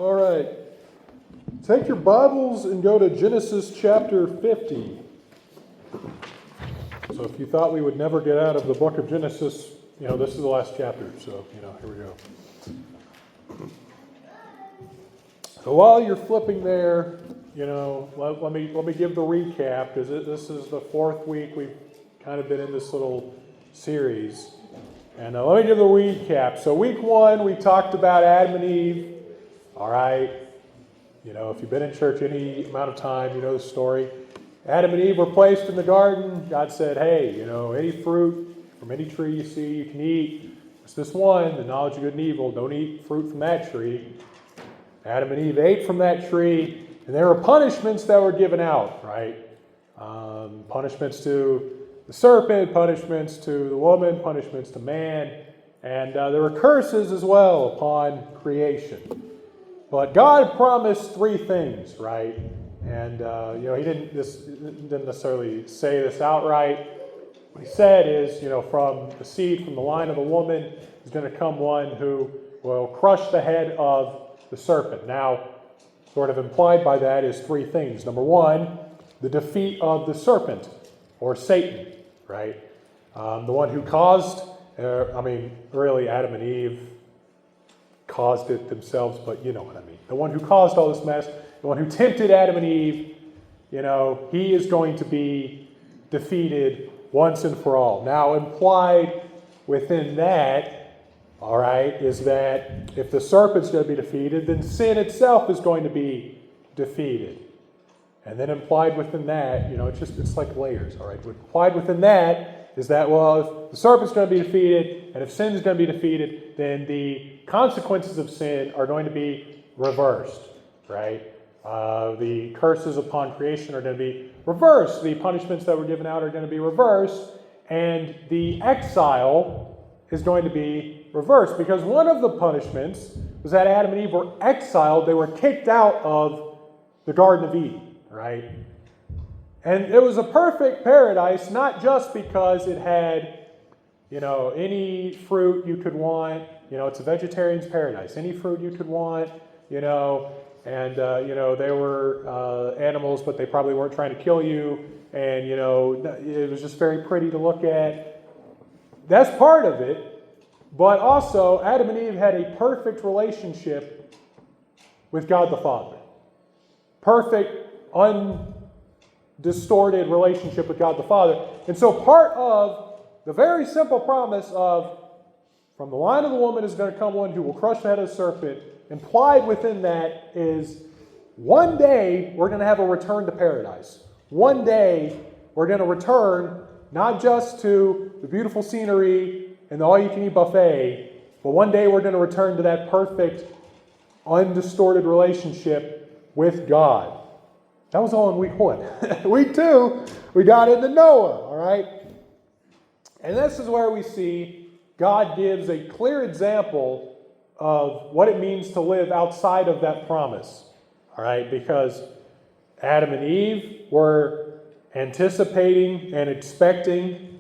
All right. Take your Bibles and go to Genesis chapter 50. So if you thought we would never get out of the book of Genesis, this is the last chapter. So, here we go. So while you're flipping there, let me give the recap, because this is the fourth week we've kind of been in this little series. And let me give the recap. So week one, we talked about Adam and Eve. All right. If you've been in church any amount of time, you know the story. Adam and Eve were placed in the garden. God said, hey, any fruit from any tree you see, you can eat. It's this one, the knowledge of good and evil. Don't eat fruit from that tree. Adam and Eve ate from that tree, and there were punishments that were given out, right? Punishments to the serpent, punishments to the woman, punishments to man, and there were curses as well upon creation. But God promised three things, right? And He didn't necessarily say this outright. What He said is, from the seed, from the line of the woman, is going to come one who will crush the head of the serpent. Now, sort of implied by that is three things. Number one, the defeat of the serpent, or Satan, right? The one who caused, really Adam and Eve caused it themselves, but you know what I mean. The one who caused all this mess, the one who tempted Adam and Eve, he is going to be defeated once and for all. Now, implied within that, all right, is that if the serpent's going to be defeated, then sin itself is going to be defeated. And then implied within that, it's like layers, all right? Implied within that is that, well, if the serpent's going to be defeated, and if sin is going to be defeated, then the consequences of sin are going to be reversed, right? The curses upon creation are going to be reversed. The punishments that were given out are going to be reversed, and the exile is going to be reversed, because one of the punishments was that Adam and Eve were exiled. They were kicked out of the Garden of Eden. Right? And it was a perfect paradise, not just because it had, any fruit you could want. It's a vegetarian's paradise. Any fruit you could want, and, they were animals, but they probably weren't trying to kill you. And, it was just very pretty to look at. That's part of it. But also, Adam and Eve had a perfect relationship with God the Father. Perfect, undistorted relationship with God the Father. And so part of the very simple promise of, from the line of the woman is going to come one who will crush the head of the serpent, implied within that is, one day we're going to have a return to paradise. One day we're going to return not just to the beautiful scenery and the all-you-can-eat buffet, but one day we're going to return to that perfect, undistorted relationship with God. That was all in week one. Week two, we got into Noah, all right? And this is where we see God gives a clear example of what it means to live outside of that promise, all right? Because Adam and Eve were anticipating and expecting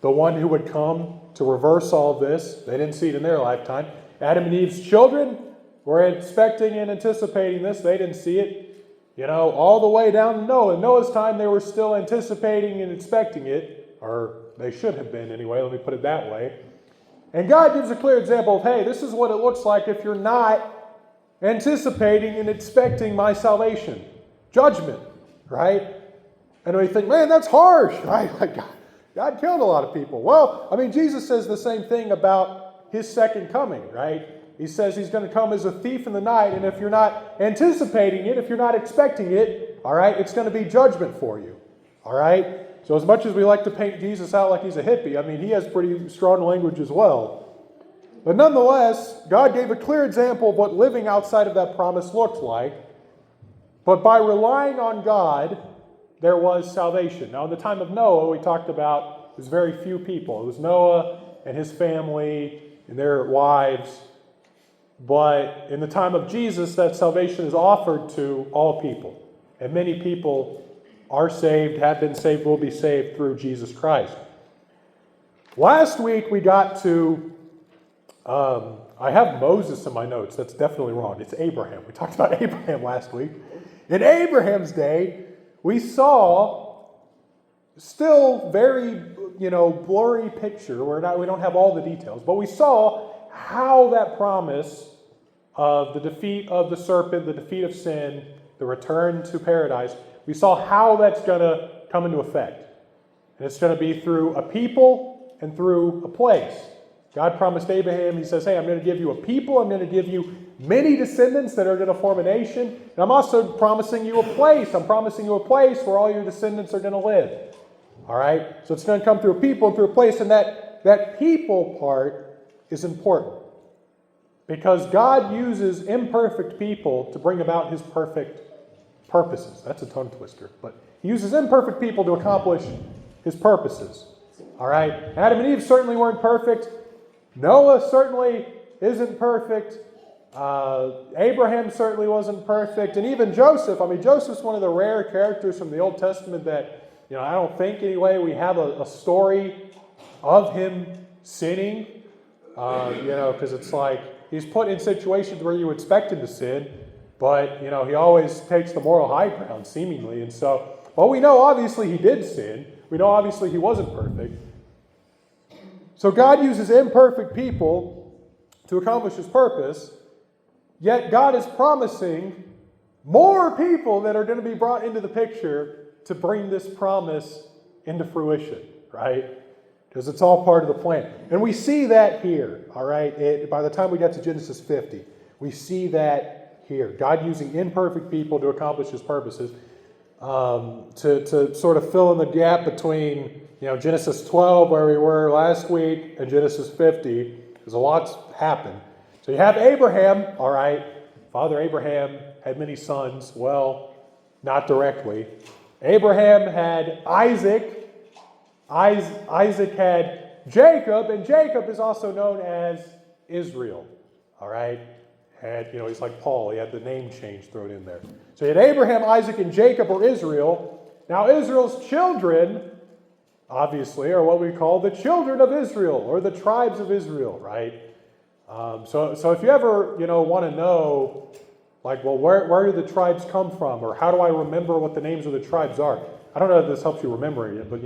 the one who would come to reverse all this. They didn't see it in their lifetime. Adam and Eve's children were expecting and anticipating this. They didn't see it. All the way down to Noah. In Noah's time, they were still anticipating and expecting it, or they should have been anyway, let me put it that way. And God gives a clear example of, hey, this is what it looks like if you're not anticipating and expecting my salvation. Judgment, right? And we think, man, that's harsh, right? Like God killed a lot of people. Well, Jesus says the same thing about his second coming, right? He says he's going to come as a thief in the night, and if you're not anticipating it, if you're not expecting it, all right, it's going to be judgment for you, all right? So as much as we like to paint Jesus out like he's a hippie, he has pretty strong language as well. But nonetheless, God gave a clear example of what living outside of that promise looked like. But by relying on God, there was salvation. Now, in the time of Noah, we talked about it was very few people. It was Noah and his family and their wives. But in the time of Jesus, that salvation is offered to all people. And many people are saved, have been saved, will be saved through Jesus Christ. Last week we got to I have Moses in my notes. That's definitely wrong. It's Abraham. We talked about Abraham last week. In Abraham's day, we saw still very, blurry picture. We don't have all the details, but we saw how that promise of the defeat of the serpent, the defeat of sin, the return to paradise, we saw how that's going to come into effect. And it's going to be through a people and through a place. God promised Abraham, he says, hey, I'm going to give you a people, I'm going to give you many descendants that are going to form a nation, and I'm also promising you a place. I'm promising you a place where all your descendants are going to live. All right? So it's going to come through a people and through a place, and that people part is important. Because God uses imperfect people to bring about his perfect purposes. That's a tongue twister. But he uses imperfect people to accomplish his purposes. All right? Adam and Eve certainly weren't perfect. Noah certainly isn't perfect. Abraham certainly wasn't perfect. And even Joseph. Joseph's one of the rare characters from the Old Testament that, I don't think anyway, we have a story of him sinning. Because it's like he's put in situations where you expect him to sin, but, he always takes the moral high ground, seemingly. And so, well, we know obviously he did sin. We know obviously he wasn't perfect. So God uses imperfect people to accomplish his purpose, yet God is promising more people that are going to be brought into the picture to bring this promise into fruition, right? Because it's all part of the plan. And we see that here, all right? By the time we get to Genesis 50, we see that here. God using imperfect people to accomplish his purposes, to sort of fill in the gap between, Genesis 12, where we were last week, and Genesis 50, because a lot's happened. So you have Abraham, all right? Father Abraham had many sons. Well, not directly. Abraham had Isaac. Isaac had Jacob, and Jacob is also known as Israel, all right? And, he's like Paul. He had the name change thrown in there. So you had Abraham, Isaac, and Jacob, or Israel. Now, Israel's children, obviously, are what we call the children of Israel, or the tribes of Israel, right? So if you ever, want to know, like, well, where do the tribes come from, or how do I remember what the names of the tribes are? I don't know if this helps you remember it, but,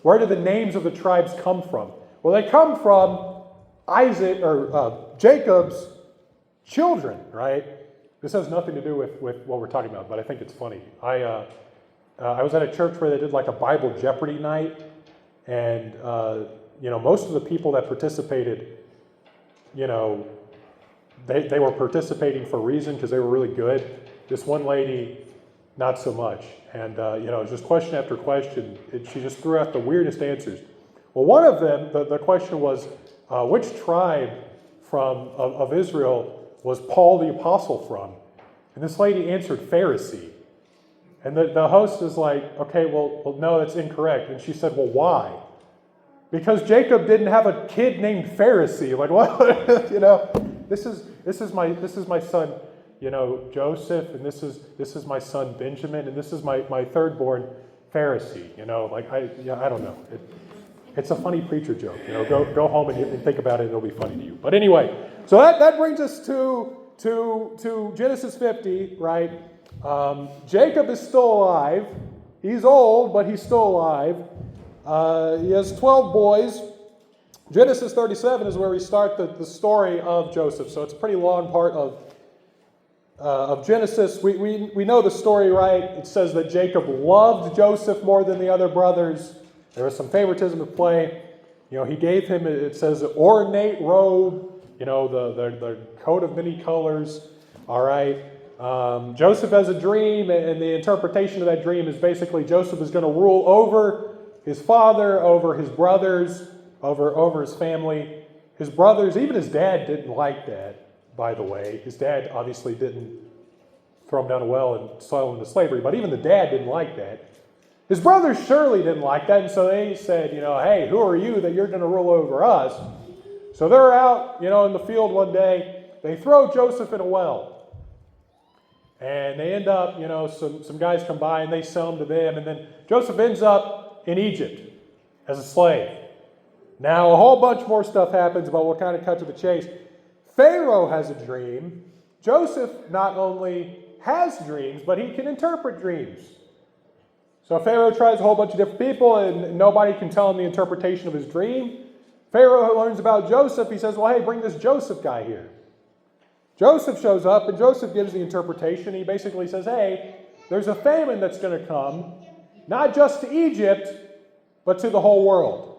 where do the names of the tribes come from? Well, they come from Jacob's children, right? This has nothing to do with what we're talking about, but I think it's funny. I was at a church where they did like a Bible Jeopardy night, and most of the people that participated, they were participating for a reason because they were really good. This one lady, not so much, and it was just question after question. She just threw out the weirdest answers. Well, one of them, the question was, which tribe of Israel was Paul the Apostle from? And this lady answered Pharisee. And the host is like, okay, well, no, that's incorrect. And she said, well, why? Because Jacob didn't have a kid named Pharisee. Like, what? This is my son, Joseph, and this is my son Benjamin, and this is my thirdborn Pharisee. I don't know. It's a funny preacher joke. Go home and think about it. It'll be funny to you. But anyway, so that brings us to Genesis 50, right? Jacob is still alive. He's old, but he's still alive. He has 12 boys. Genesis 37 is where we start the story of Joseph. So it's a pretty long part of Genesis. We know the story, right? It says that Jacob loved Joseph more than the other brothers. There was some favoritism at play. He gave him, it says, an ornate robe, the coat of many colors. All right. Joseph has a dream, and the interpretation of that dream is basically Joseph is going to rule over his father, over his brothers, over his family. His brothers, even his dad didn't like that, by the way. His dad obviously didn't throw him down a well and sell him into slavery, but even the dad didn't like that. His brothers surely didn't like that, and so they said, hey, who are you that you're going to rule over us? So they're out, in the field one day. They throw Joseph in a well. And they end up, some guys come by and they sell him to them. And then Joseph ends up in Egypt as a slave. Now, a whole bunch more stuff happens, but we'll kind of cut to the chase. Pharaoh has a dream. Joseph not only has dreams, but he can interpret dreams. So Pharaoh tries a whole bunch of different people, and nobody can tell him the interpretation of his dream. Pharaoh learns about Joseph. He says, well, hey, bring this Joseph guy here. Joseph shows up, and Joseph gives the interpretation. He basically says, hey, there's a famine that's going to come, not just to Egypt, but to the whole world.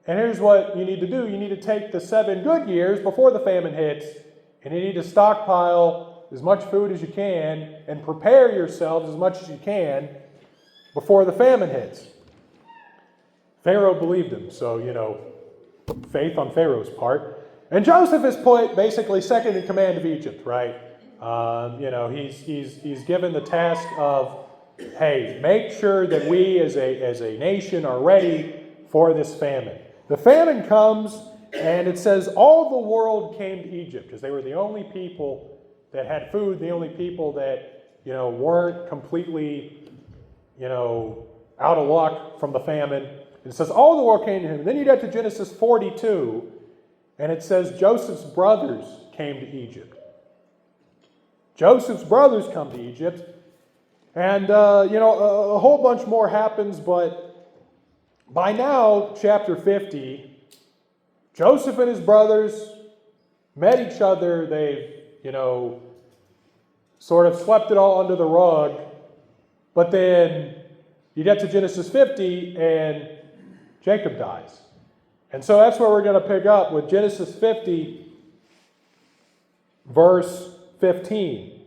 And here's what you need to do. You need to take the 7 good years before the famine hits, and you need to stockpile as much food as you can and prepare yourselves as much as you can before the famine hits. Pharaoh believed him, so, faith on Pharaoh's part. And Joseph is put basically second in command of Egypt, right? He's given the task of, hey, make sure that we as a nation are ready for this famine. The famine comes, and it says all the world came to Egypt because they were the only people that had food, the only people that, weren't completely, out of luck from the famine. It says all the world came to him. And then you get to Genesis 42, and it says Joseph's brothers came to Egypt. Joseph's brothers come to Egypt. And, a whole bunch more happens, but by now, chapter 50, Joseph and his brothers met each other. They've, sort of swept it all under the rug. But then you get to Genesis 50, and Jacob dies. And so that's where we're going to pick up with Genesis 50, verse 15.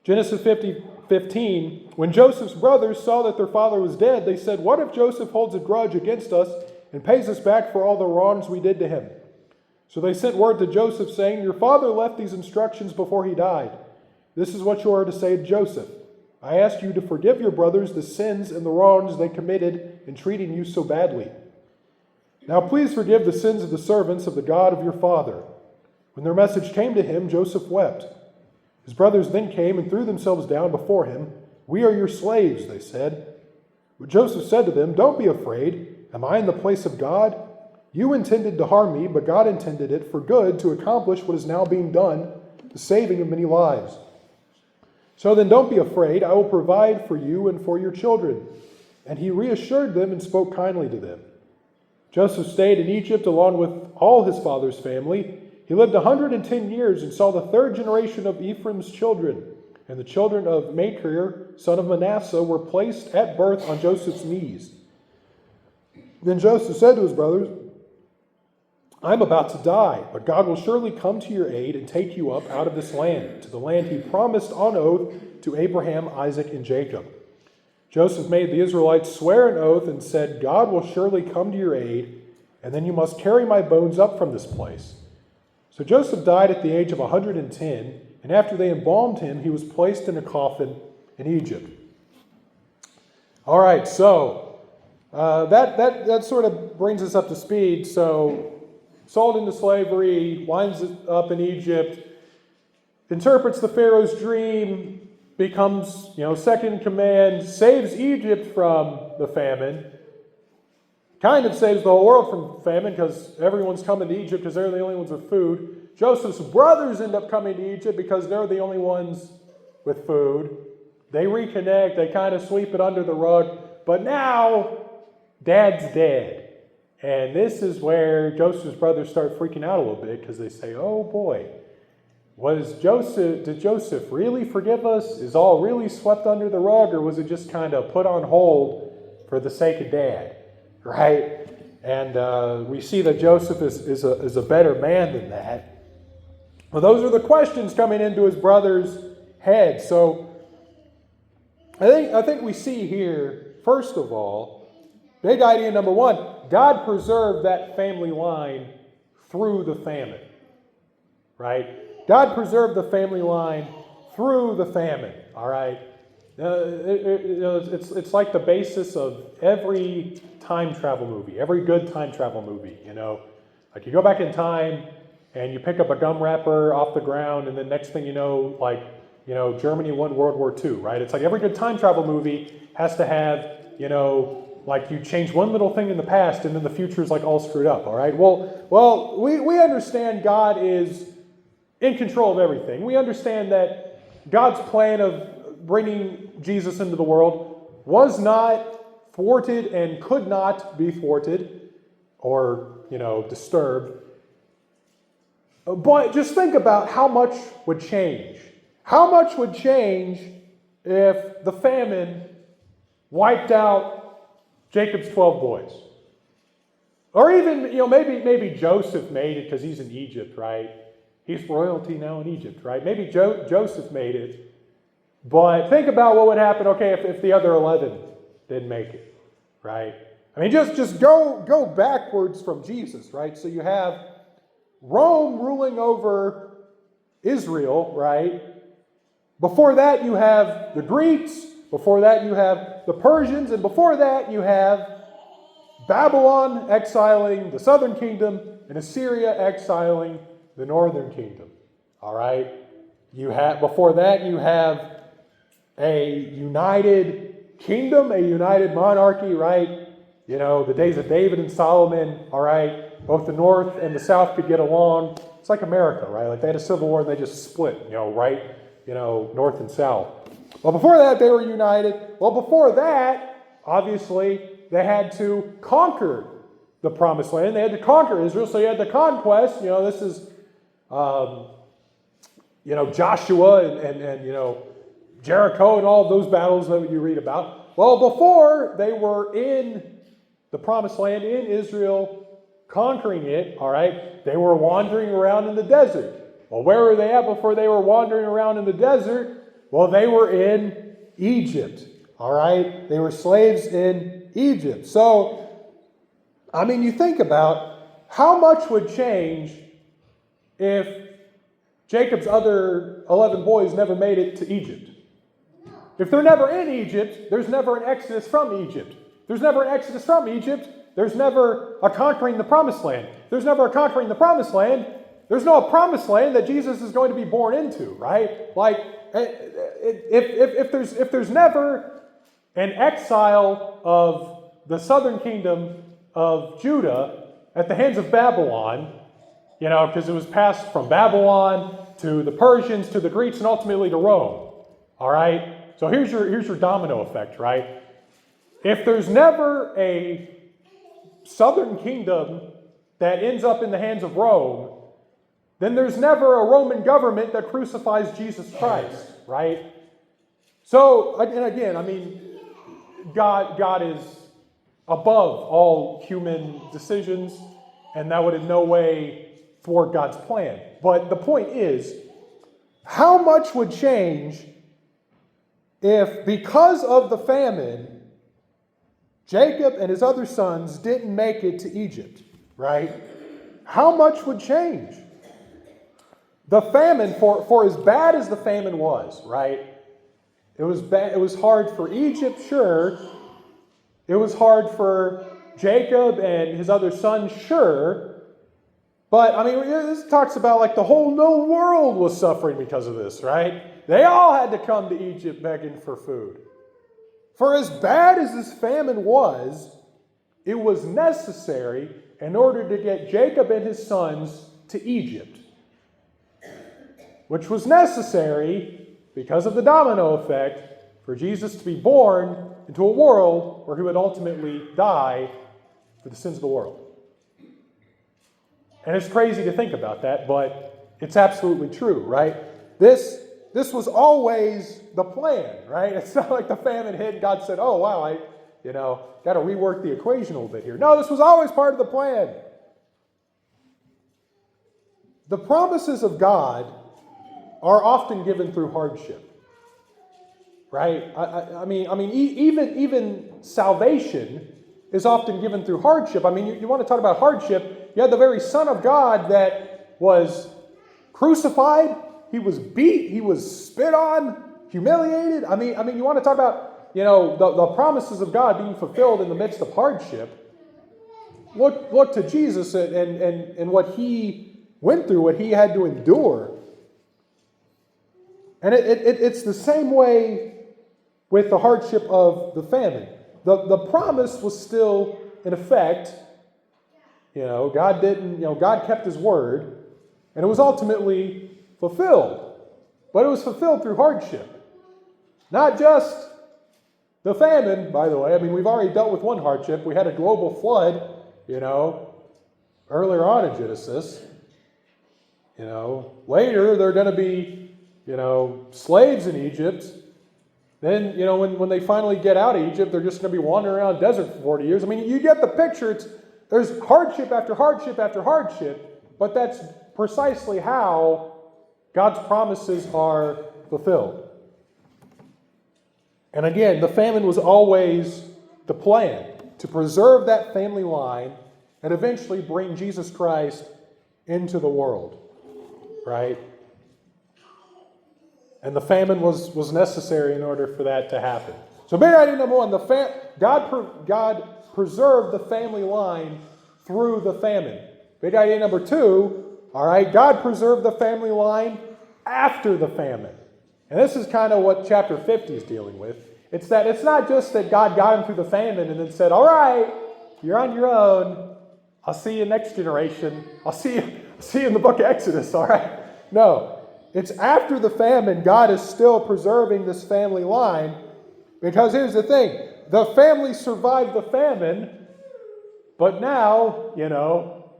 Genesis 50:15, when Joseph's brothers saw that their father was dead, they said, what if Joseph holds a grudge against us and pays us back for all the wrongs we did to him? So they sent word to Joseph saying, your father left these instructions before he died. This is what you are to say to Joseph. I ask you to forgive your brothers the sins and the wrongs they committed in treating you so badly. Now please forgive the sins of the servants of the God of your father. When their message came to him, Joseph wept. His brothers then came and threw themselves down before him. We are your slaves, they said. But Joseph said to them, don't be afraid. Am I in the place of God? You intended to harm me, but God intended it for good to accomplish what is now being done, the saving of many lives. So then don't be afraid. I will provide for you and for your children. And he reassured them and spoke kindly to them. Joseph stayed in Egypt along with all his father's family. He lived 110 years and saw the 3rd generation of Ephraim's children. And the children of Machir, son of Manasseh, were placed at birth on Joseph's knees. Then Joseph said to his brothers, I'm about to die, but God will surely come to your aid and take you up out of this land, to the land he promised on oath to Abraham, Isaac, and Jacob. Joseph made the Israelites swear an oath and said, God will surely come to your aid, and then you must carry my bones up from this place. So Joseph died at the age of 110, and after they embalmed him, he was placed in a coffin in Egypt. All right, so that sort of brings us up to speed. So sold into slavery, winds up in Egypt, interprets the Pharaoh's dream, becomes second in command, saves Egypt from the famine, kind of saves the whole world from famine because everyone's coming to Egypt because they're the only ones with food. Joseph's brothers end up coming to Egypt because they're the only ones with food. They reconnect, they kind of sweep it under the rug, but now Dad's dead. And this is where Joseph's brothers start freaking out a little bit because they say, oh boy, did Joseph really forgive us? Is all really swept under the rug, or was it just kind of put on hold for the sake of Dad? Right? And we see that Joseph is a better man than that. Well, those are the questions coming into his brother's head. So I think we see here, first of all, big idea number one, God preserved that family line through the famine. Right? God preserved the family line through the famine. All right? It's like the basis of every time travel movie, every good time travel movie, Like you go back in time and you pick up a gum wrapper off the ground, and then next thing you know, Germany won World War II, right? It's like every good time travel movie has to have, like you change one little thing in the past and then the future is like all screwed up, all right? Well, we understand God is in control of everything. We understand that God's plan of bringing Jesus into the world was not thwarted and could not be thwarted or, disturbed. But just think about how much would change. How much would change if the famine wiped out Jacob's 12 boys? Or even, maybe Joseph made it because he's in Egypt, right? He's royalty now in Egypt, right? Maybe Joseph made it. But think about what would happen, if the other 11 didn't make it, right? I mean, just go backwards from Jesus, right? So you have Rome ruling over Israel, right? Before that, you have the Greeks. Before that, you have the Persians. And before that, you have Babylon exiling the southern kingdom and Assyria exiling the northern kingdom. All right? Before that, you have a united kingdom, a united monarchy, right? The days of David and Solomon, all right? Both the north and the south could get along. It's like America, right? Like they had a civil war and they just split, right? North and south. Well, before that, they were united. Well, before that, obviously, they had to conquer the promised land. They had to conquer Israel, so you had the conquest. This is, Joshua and Jericho and all of those battles that you read about. Well, before they were in the promised land, in Israel, conquering it, all right, they were wandering around in the desert. Well, where were they at before they were wandering around in the desert? Well, they were in Egypt, all right? They were slaves in Egypt. So, you think about how much would change if Jacob's other 11 boys never made it to Egypt. If they're never in Egypt, there's never an exodus from Egypt. There's never an exodus from Egypt. There's never a conquering the promised land. There's never a conquering the promised land. There's no promised land that Jesus is going to be born into, right? Like, if there's never an exile of the southern kingdom of Judah at the hands of Babylon, because it was passed from Babylon to the Persians to the Greeks and ultimately to Rome, all right? So here's your domino effect, right? If there's never a southern kingdom that ends up in the hands of Rome, then there's never a Roman government that crucifies Jesus Christ, right? So, and again, God is above all human decisions, and that would in no way thwart God's plan. But the point is, how much would change if, because of the famine, Jacob and his other sons didn't make it to Egypt, right? How much would change? The famine, for as bad as the famine was, right? It was bad. It was hard for Egypt, sure. It was hard for Jacob and his other sons, sure. But, this talks about like the whole known world was suffering because of this, right? They all had to come to Egypt begging for food. For as bad as this famine was, it was necessary in order to get Jacob and his sons to Egypt, which was necessary because of the domino effect for Jesus to be born into a world where he would ultimately die for the sins of the world. And it's crazy to think about that, but it's absolutely true, right? This was always the plan, right? It's not like the famine hit and God said, oh, wow, I got to rework the equation a little bit here. No, this was always part of the plan. The promises of God are often given through hardship, right? Even salvation is often given through hardship. You want to talk about hardship? You had the very Son of God that was crucified. He was beat. He was spit on, humiliated. You want to talk about, the promises of God being fulfilled in the midst of hardship. Look to Jesus and what he went through, what he had to endure. And it's the same way with the hardship of the famine. the promise was still in effect. God kept his word, and it was ultimately fulfilled. But it was fulfilled through hardship. Not just the famine, by the way. I mean, we've already dealt with one hardship. We had a global flood, earlier on in Genesis. Later there are going to be, slaves in Egypt. Then, when they finally get out of Egypt, they're just going to be wandering around the desert for 40 years. I mean, you get the picture. There's hardship after hardship after hardship, but that's precisely how God's promises are fulfilled. And again, the famine was always the plan, to preserve that family line and eventually bring Jesus Christ into the world, right? And the famine was necessary in order for that to happen. So big idea number one, God preserved the family line through the famine. Big idea number two, all right, God preserved the family line after the famine. And this is kind of what chapter 50 is dealing with. It's not just that God got him through the famine and then said, all right, you're on your own. I'll see you next generation. I'll see you in the book of Exodus, all right? No, it's after the famine, God is still preserving this family line, because here's the thing. The family survived the famine, but now,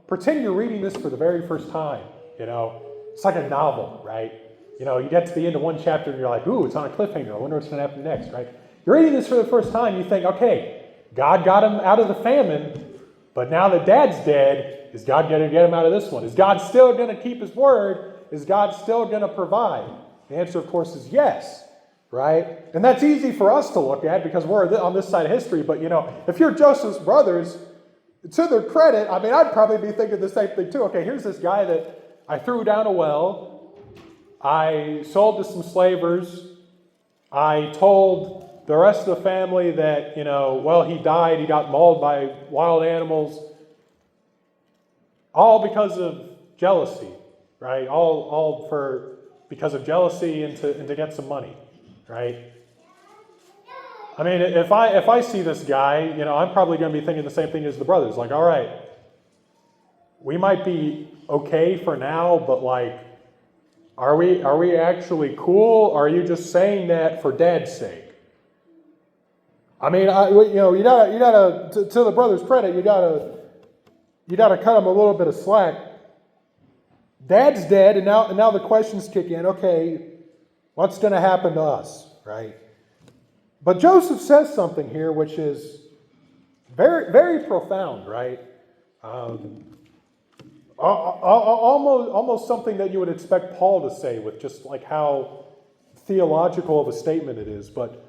pretend you're reading this for the very first time, It's like a novel, right? You get to the end of one chapter and you're like, ooh, it's on a cliffhanger. I wonder what's going to happen next, right? You're reading this for the first time. You think, okay, God got him out of the famine, but now that Dad's dead, is God going to get him out of this one? Is God still going to keep his word? Is God still going to provide? The answer, of course, is yes, right? And that's easy for us to look at because we're on this side of history. But, if you're Joseph's brothers, to their credit, I'd probably be thinking the same thing too. Okay, here's this guy that I threw down a well. I sold to some slavers. I told the rest of the family that, he died. He got mauled by wild animals. All because of jealousy, right? All because of jealousy and to get some money, right? I mean, if I see this guy, I'm probably going to be thinking the same thing as the brothers. Like, all right, we might be okay for now, but are we actually cool? Or are you just saying that for Dad's sake? I mean, you gotta to the brothers' credit, you gotta cut them a little bit of slack. Dad's dead, and now the questions kick in. Okay, what's going to happen to us, right? But Joseph says something here which is very, very profound, right? Almost something that you would expect Paul to say with just like how theological of a statement it is. But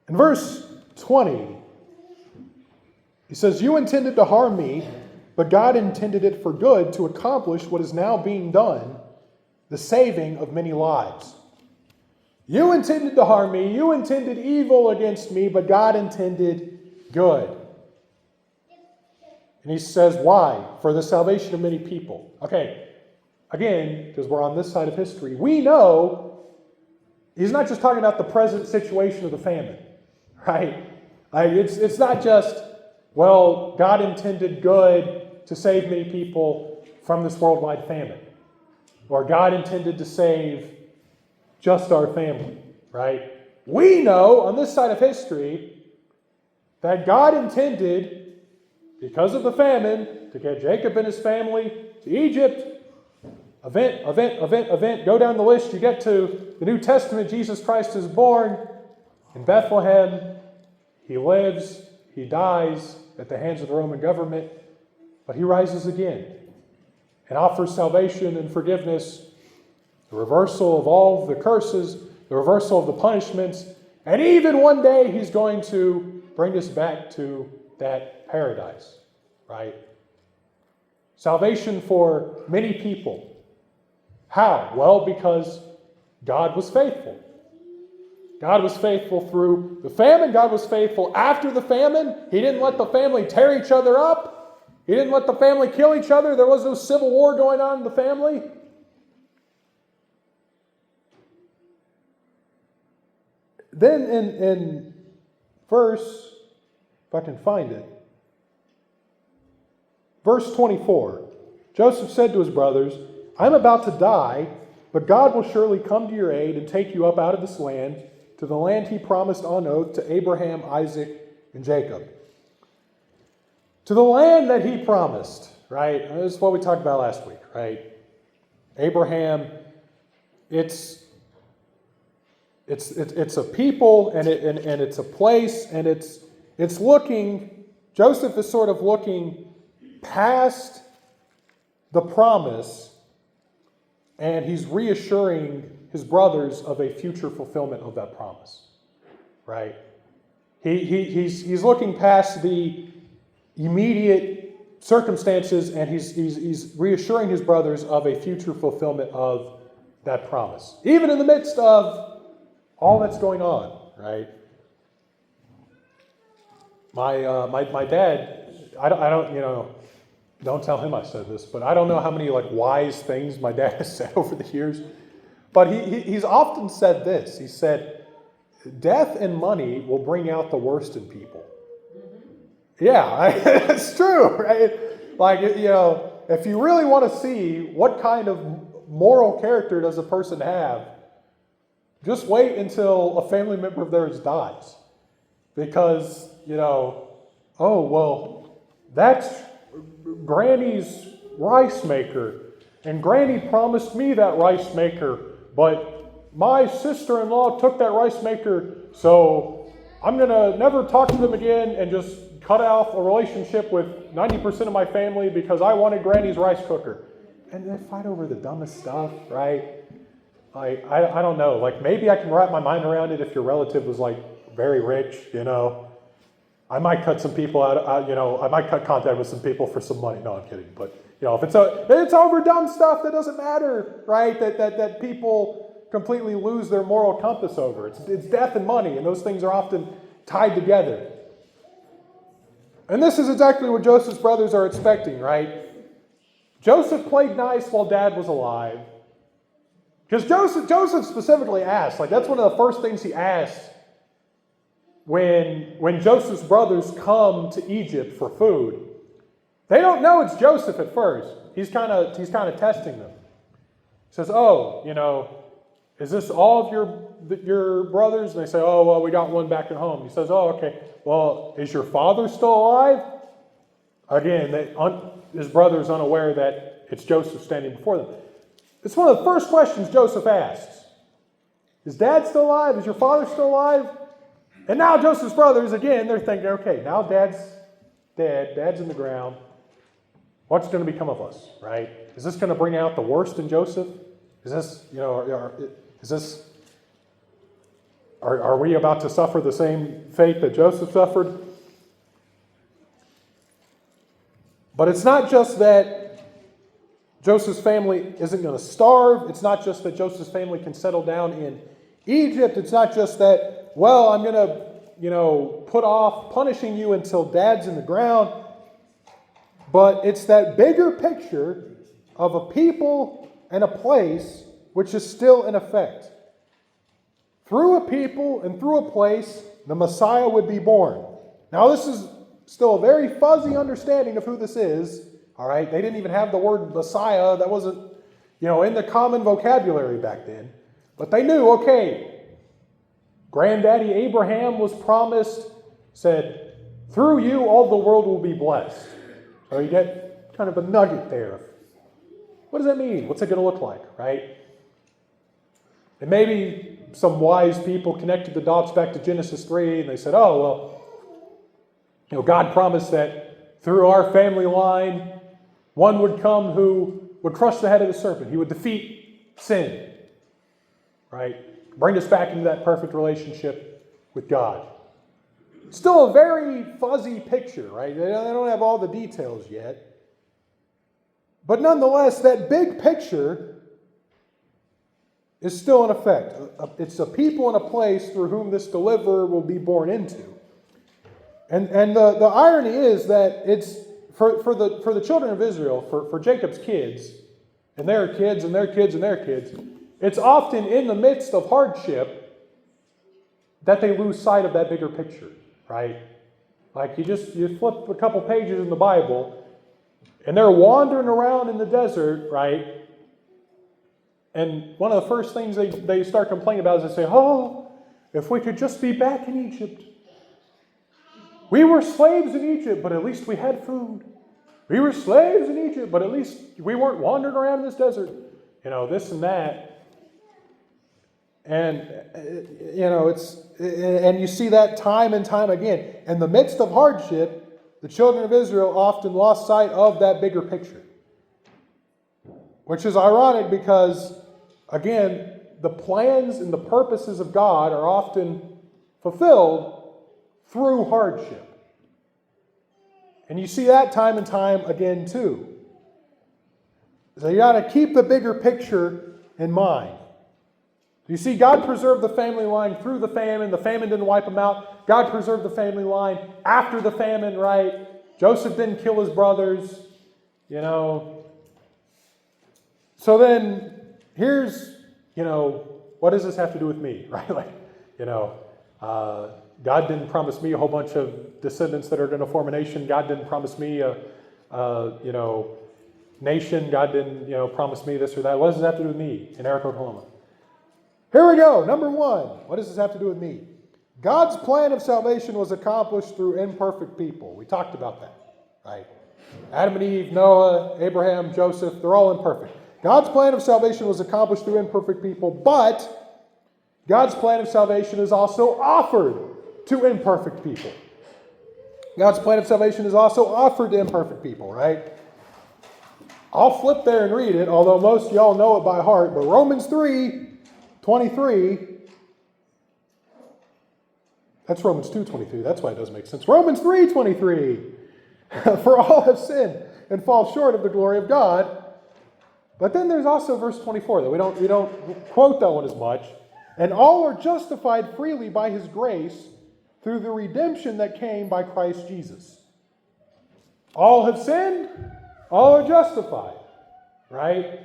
in verse 20, he says, "You intended to harm me, but God intended it for good to accomplish what is now being done, the saving of many lives. You intended to harm me, you intended evil against me, but God intended good." And he says, why? For the salvation of many people. Okay, again, because we're on this side of history, we know he's not just talking about the present situation of the famine, right? It's not just, God intended good to save many people from this worldwide famine, or God intended to save just our family, right? We know on this side of history that God intended, because of the famine, to get Jacob and his family to Egypt. Event. Go down the list. You get to the New Testament. Jesus Christ is born in Bethlehem. He lives. He dies at the hands of the Roman government. But he rises again and offers salvation and forgiveness, the reversal of all the curses, the reversal of the punishments, and even one day he's going to bring us back to that paradise, right? Salvation for many people. How? Well, because God was faithful. God was faithful through the famine. God was faithful after the famine. He didn't let the family tear each other up. He didn't let the family kill each other. There was no civil war going on in the family. Then in verse if I can find it. Verse 24, Joseph said to his brothers, I'm about to die, but God will surely come to your aid and take you up out of this land to the land he promised on oath to Abraham, Isaac, and Jacob. To the land that he promised, right? This is what we talked about last week, right? Abraham, it's a people and it's a place, and it's looking, Joseph is sort of looking past the promise, and he's reassuring his brothers of a future fulfillment of that promise, right? He's looking past the immediate circumstances, and he's reassuring his brothers of a future fulfillment of that promise, even in the midst of all that's going on, right? My dad, I don't don't tell him I said this, but I don't know how many wise things my dad has said over the years, but he's often said this. He said, death and money will bring out the worst in people. Yeah, it's true, right? If you really want to see what kind of moral character does a person have, just wait until a family member of theirs dies. Because, that's Granny's rice maker, and Granny promised me that rice maker, but my sister-in-law took that rice maker, so I'm going to never talk to them again and just cut off a relationship with 90% of my family because I wanted Granny's rice cooker. And they fight over the dumbest stuff, right? I don't know. Maybe I can wrap my mind around it if your relative was very rich, I might cut some people out, I might cut contact with some people for some money. No, I'm kidding. But, if it's over dumb stuff that doesn't matter, right? That people completely lose their moral compass over. It's death and money, and those things are often tied together. And this is exactly what Joseph's brothers are expecting, right? Joseph played nice while Dad was alive. Because Joseph specifically asked, that's one of the first things he asked when Joseph's brothers come to Egypt for food. They don't know it's Joseph at first. He's kind of testing them. He says, is this all of your brothers? And they say, oh, well, we got one back at home. He says, oh, okay. Well, is your father still alive? Again, his brother's unaware that it's Joseph standing before them. It's one of the first questions Joseph asks. Is Dad still alive? Is your father still alive? And now Joseph's brothers, again, they're thinking, okay, now Dad's dead. Dad's in the ground. What's going to become of us, right? Is this going to bring out the worst in Joseph? Is this, are we about to suffer the same fate that Joseph suffered? But it's not just that Joseph's family isn't going to starve. It's not just that Joseph's family can settle down in Egypt. It's not just that, well, I'm going to, put off punishing you until Dad's in the ground. But it's that bigger picture of a people and a place which is still in effect. Through a people and through a place, the Messiah would be born. Now, this is still a very fuzzy understanding of who this is. All right, they didn't even have the word Messiah. That wasn't, in the common vocabulary back then. But they knew, okay, Granddaddy Abraham was promised, said, through you all the world will be blessed. So you get kind of a nugget there. What does that mean? What's it going to look like, right? And maybe some wise people connected the dots back to Genesis 3, and they said, oh, well, God promised that through our family line, one would come who would crush the head of the serpent. He would defeat sin, right? Bring us back into that perfect relationship with God. Still a very fuzzy picture, right? They don't have all the details yet. But nonetheless, that big picture is still in effect. It's a people and a place through whom this deliverer will be born into. And the irony is that it's for the children of Israel, for Jacob's kids, and their kids, and their kids, and their kids, it's often in the midst of hardship that they lose sight of that bigger picture, right? Like you flip a couple pages in the Bible, and they're wandering around in the desert, right? And one of the first things they start complaining about is they say, oh, if we could just be back in Egypt. We were slaves in Egypt, but at least we had food. We were slaves in Egypt, but at least we weren't wandering around in this desert. This and that. And, and you see that time and time again. In the midst of hardship, the children of Israel often lost sight of that bigger picture. Which is ironic because, again, the plans and the purposes of God are often fulfilled through hardship. And you see that time and time again too. So you got to keep the bigger picture in mind. You see, God preserved the family line through the famine. The famine didn't wipe them out. God preserved the family line after the famine, right? Joseph didn't kill his brothers, So then, here's, what does this have to do with me, right? God didn't promise me a whole bunch of descendants that are going to form a nation. God didn't promise me a nation. God didn't, promise me this or that. What does this have to do with me in Erick, Oklahoma? Here we go. Number one. What does this have to do with me? God's plan of salvation was accomplished through imperfect people. We talked about that, right? Adam and Eve, Noah, Abraham, Joseph, they're all imperfect. God's plan of salvation was accomplished through imperfect people, but God's plan of salvation is also offered to imperfect people. God's plan of salvation is also offered to imperfect people, right? I'll flip there and read it, although most of y'all know it by heart, but Romans 3:23, that's Romans 2:23, that's why it doesn't make sense. Romans 3:23, for all have sinned and fall short of the glory of God. But then there's also verse 24, that we don't quote that one as much. And all are justified freely by his grace through the redemption that came by Christ Jesus. All have sinned, all are justified, right?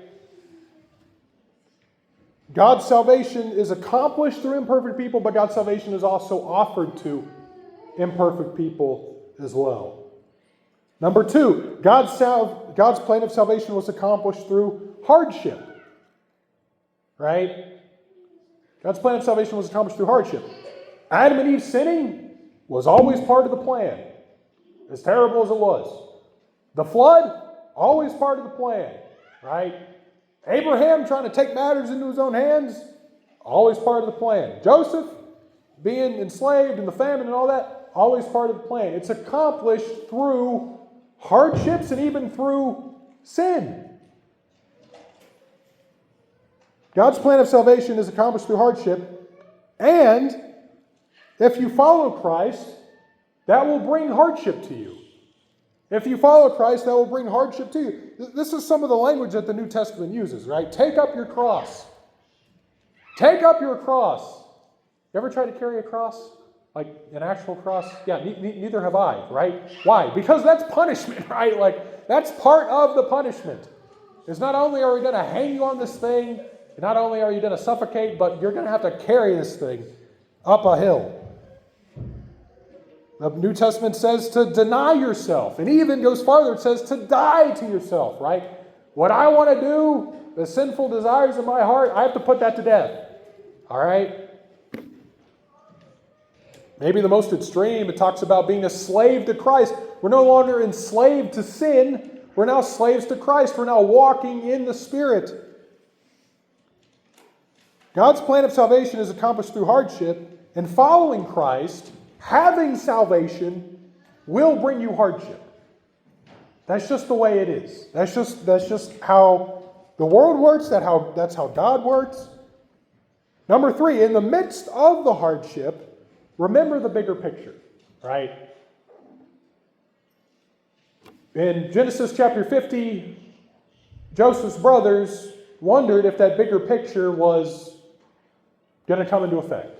God's salvation is accomplished through imperfect people, but God's salvation is also offered to imperfect people as well. Number two, God's plan of salvation was accomplished through hardship, right? God's plan of salvation was accomplished through hardship. Adam and Eve sinning was always part of the plan, as terrible as it was. The flood, always part of the plan, right? Abraham trying to take matters into his own hands, always part of the plan. Joseph being enslaved and the famine and all that, always part of the plan. It's accomplished through hardships and even through sin. God's plan of salvation is accomplished through hardship, and if you follow Christ, that will bring hardship to you. If you follow Christ, that will bring hardship to you. This is some of the language that the New Testament uses, right? Take up your cross. Take up your cross. You ever try to carry a cross? Like an actual cross? Yeah, neither have I, right? Why? Because that's punishment, right? Like, that's part of the punishment. It's not only are we going to hang you on this thing, not only are you going to suffocate, but you're going to have to carry this thing up a hill. The New Testament says to deny yourself, and even goes farther, it says to die to yourself, right? What I want to do, the sinful desires of my heart, I have to put that to death, all right? Maybe the most extreme, it talks about being a slave to Christ. We're no longer enslaved to sin. We're now slaves to Christ. We're now walking in the Spirit. God's plan of salvation is accomplished through hardship, and following Christ, having salvation, will bring you hardship. That's just the way it is. That's just how the world works. That's how God works. Number three, in the midst of the hardship, remember the bigger picture, right? In Genesis chapter 50, Joseph's brothers wondered if that bigger picture was going to come into effect,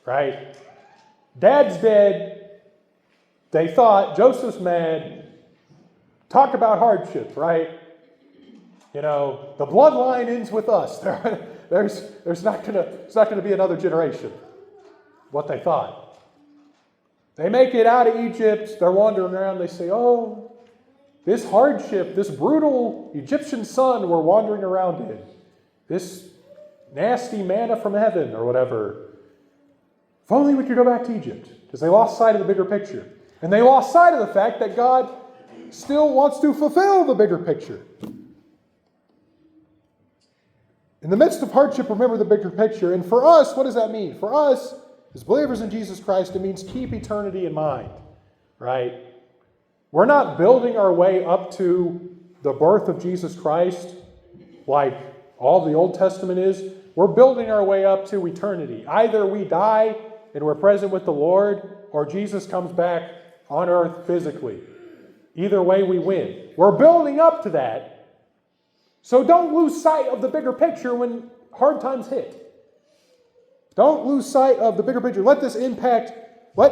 right? Dad's dead. They thought Joseph's mad. Talk about hardship, right? The bloodline ends with us. There's not going to be another generation. What they thought. They make it out of Egypt. They're wandering around. They say, oh, this hardship, this brutal Egyptian sun we're wandering around in, this nasty manna from heaven or whatever. If only we could go back to Egypt. Because they lost sight of the bigger picture. And they lost sight of the fact that God still wants to fulfill the bigger picture. In the midst of hardship, remember the bigger picture. And for us, what does that mean? For us, as believers in Jesus Christ, it means keep eternity in mind, right? We're not building our way up to the birth of Jesus Christ like all the Old Testament is. We're building our way up to eternity. Either we die and we're present with the Lord, or Jesus comes back on earth physically. Either way, we win. We're building up to that. So don't lose sight of the bigger picture when hard times hit. Don't lose sight of the bigger picture. Let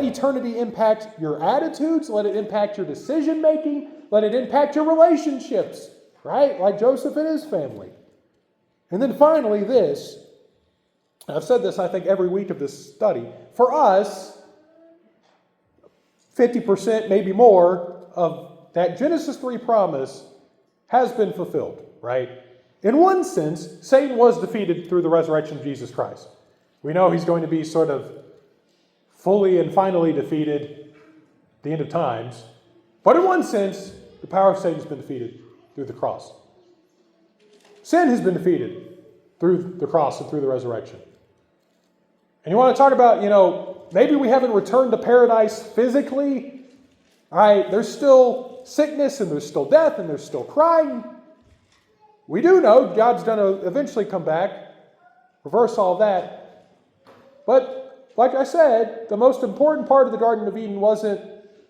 eternity impact your attitudes. Let it impact your decision making. Let it impact your relationships, right? Like Joseph and his family. And then finally this, and I've said this I think every week of this study, for us, 50%, maybe more, of that Genesis 3 promise has been fulfilled, right? In one sense, Satan was defeated through the resurrection of Jesus Christ. We know he's going to be sort of fully and finally defeated at the end of times. But in one sense, the power of Satan has been defeated through the cross. Sin has been defeated through the cross and through the resurrection. And you want to talk about, maybe we haven't returned to paradise physically. All right, there's still sickness and there's still death and there's still crying. We do know God's going to eventually come back, reverse all that. But like I said, the most important part of the Garden of Eden wasn't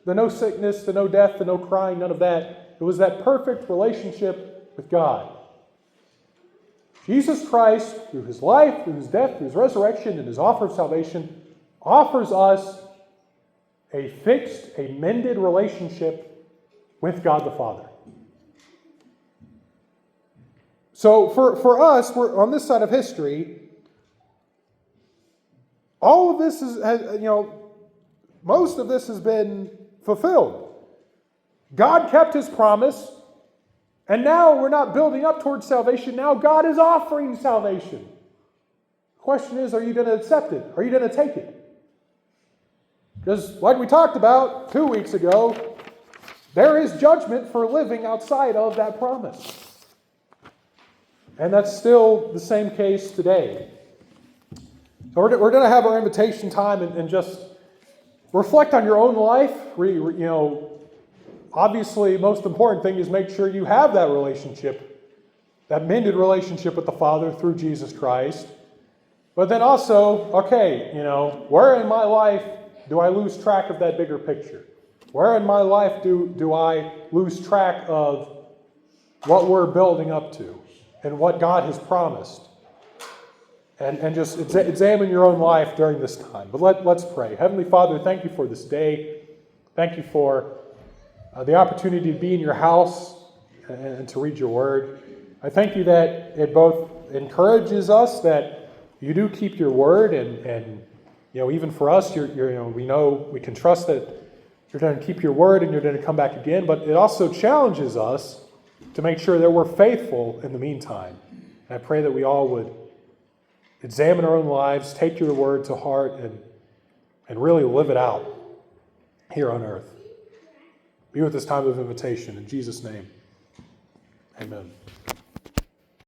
the no sickness, the no death, the no crying, none of that. It was that perfect relationship with God. Jesus Christ, through his life, through his death, through his resurrection, and his offer of salvation, offers us a fixed, a mended relationship with God the Father. So for us, we're on this side of history, all of this most of this has been fulfilled. God kept his promise, and now we're not building up towards salvation. Now God is offering salvation. The question is, are you going to accept it? Are you going to take it? Because like we talked about 2 weeks ago, there is judgment for living outside of that promise. And that's still the same case today. So we're going to have our invitation time and just reflect on your own life. Obviously, most important thing is make sure you have that relationship, that mended relationship with the Father through Jesus Christ. But then also, where in my life do I lose track of that bigger picture? Where in my life do I lose track of what we're building up to and what God has promised? And just examine your own life during this time. But let's pray. Heavenly Father, thank you for this day. Thank you for the opportunity to be in your house and to read your word. I thank you that it both encourages us that you do keep your word, and even for us, we can trust that you're going to keep your word and you're going to come back again. But it also challenges us to make sure that we're faithful in the meantime. And I pray that we all would examine our own lives, take your word to heart, and really live it out here on earth. Be with this time of invitation. In Jesus' name, amen.